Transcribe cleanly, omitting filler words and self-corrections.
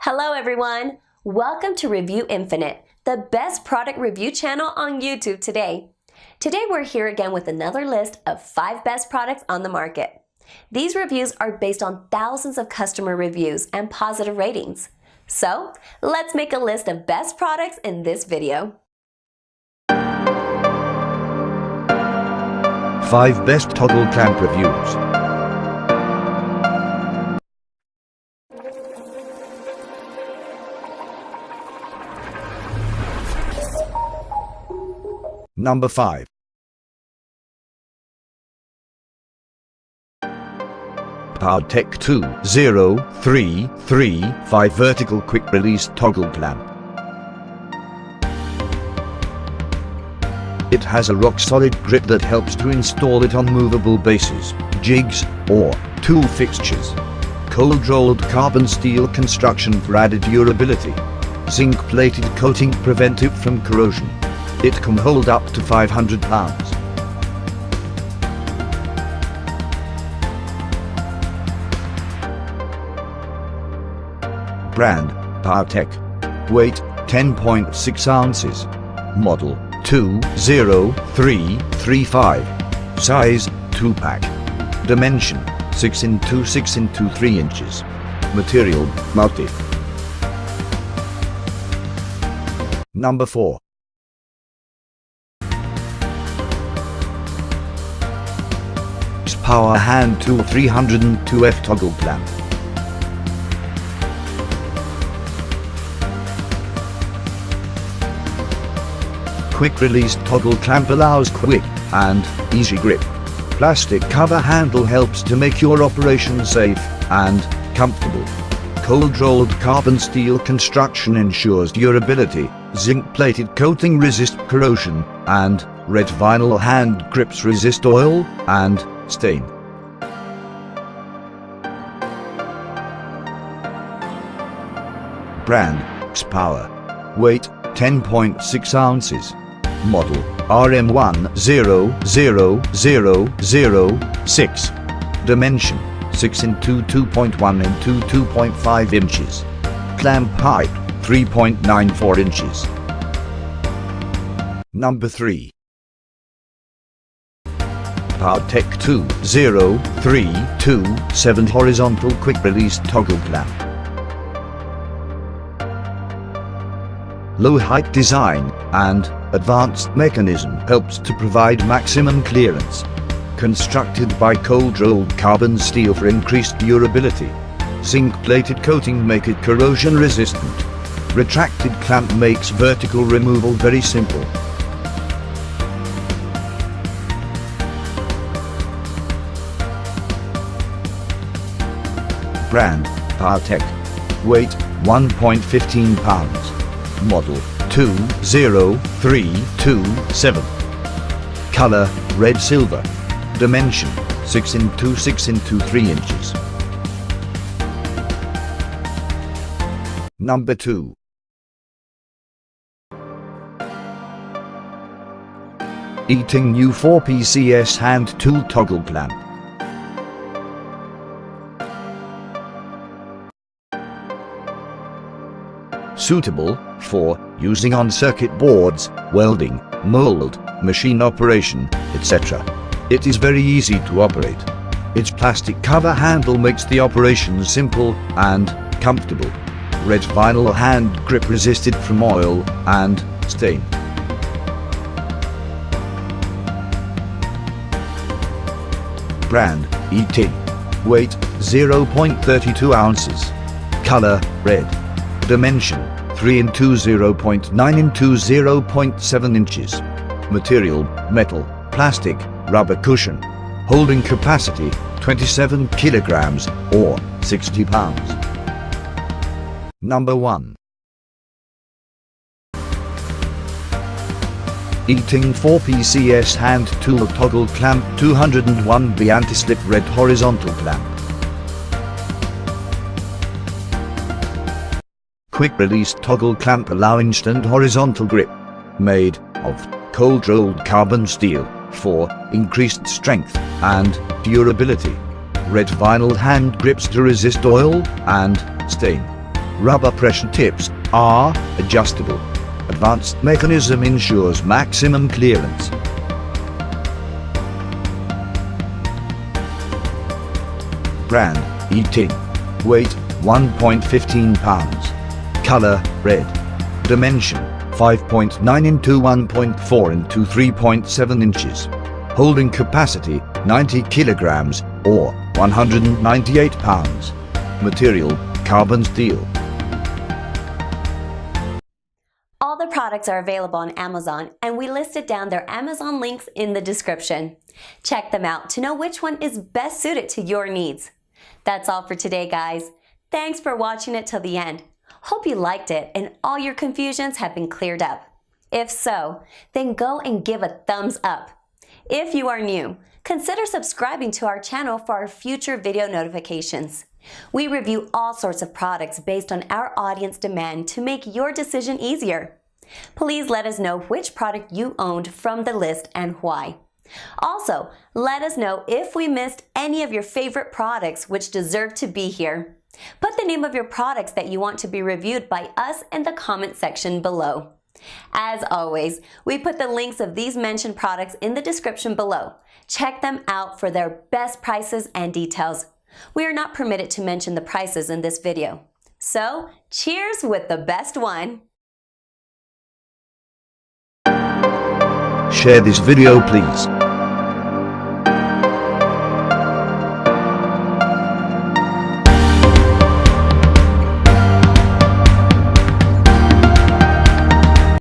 Hello everyone! Welcome to Review Infinite, the best product review channel on YouTube today. Today we're here again with another list of 5 best products on the market. These reviews are based on thousands of customer reviews and positive ratings. So, let's make a list of best products in this video. 5 best toggle clamp reviews. Number 5. Ourtech 20335 Vertical Quick Release Toggle Clamp. It has a rock-solid grip that helps to install it on movable bases, jigs, or tool fixtures. Cold-rolled carbon steel construction for added durability. Zinc-plated coating prevent it from corrosion. It can hold up to 500 pounds. Brand, Ourtech. Weight, 10.6 ounces. Model, 20335. Size, 2-pack. Dimension, 6 x 6 x 3 inches. Material, multi. Number 4. X Power Hand Tool 302F Toggle Clamp. Quick release toggle clamp allows quick and easy grip. Plastic cover handle helps to make your operation safe and comfortable. Cold rolled carbon steel construction ensures durability. Zinc plated coating resist corrosion, and red vinyl hand grips resist oil and stain. Brand, X Power. Weight, 10.6 ounces. Model, RM100006. Dimension, 6 x 2.1 and 2.5 inches. Clamp height, 3.94 inches. Number 3. Ourtech 20327 Horizontal Quick Release Toggle Clamp. Low height design and advanced mechanism helps to provide maximum clearance. Constructed by cold-rolled carbon steel for increased durability. Zinc-plated coating make it corrosion resistant. Retracted clamp makes vertical removal very simple. Brand, Ourtech. Weight, 1.15 pounds. Model, 20327. Color, red silver. Dimension, 6 x 6 x 3 inches. Number 2. E-TING new 4PCS hand tool toggle clamp. Suitable for using on circuit boards, welding, mold, machine operation, etc. It is very easy to operate. Its plastic cover handle makes the operation simple and comfortable. Red vinyl hand grip resisted from oil and stain. Brand, E-TING. Weight, 0.32 ounces. Color, red. Dimension, 3 x 0.9 x 0.7 inches. Material, metal, plastic, rubber cushion. Holding capacity, 27 kilograms or 60 pounds. Number 1. E-TING 4PCS hand tool toggle clamp 201B anti-slip red horizontal clamp. Quick release toggle clamp allow instant horizontal grip. Made of cold-rolled carbon steel for increased strength and durability. Red vinyl hand grips to resist oil and stain. Rubber pressure tips are adjustable. Advanced mechanism ensures maximum clearance. Brand E-TING. Weight 1.15 pounds. Color red. Dimension 5.9 into 1.4 into 3.7 inches. Holding capacity 90 kilograms or 198 pounds. Material carbon steel. All the products are available on Amazon, and we listed down their Amazon links in the description. Check them out to know which one is best suited to your needs. That's all for today, guys. Thanks for watching it till the end. Hope you liked it and all your confusions have been cleared up. If so, then go and give a thumbs up. If you are new, consider subscribing to our channel for our future video notifications. We review all sorts of products based on our audience demand to make your decision easier. Please let us know which product you owned from the list and why. Also, let us know if we missed any of your favorite products which deserve to be here. Put the name of your products that you want to be reviewed by us in the comment section below. As always, we put the links of these mentioned products in the description below. Check them out for their best prices and details. We are not permitted to mention the prices in this video. So, cheers with the best one! Share this video please.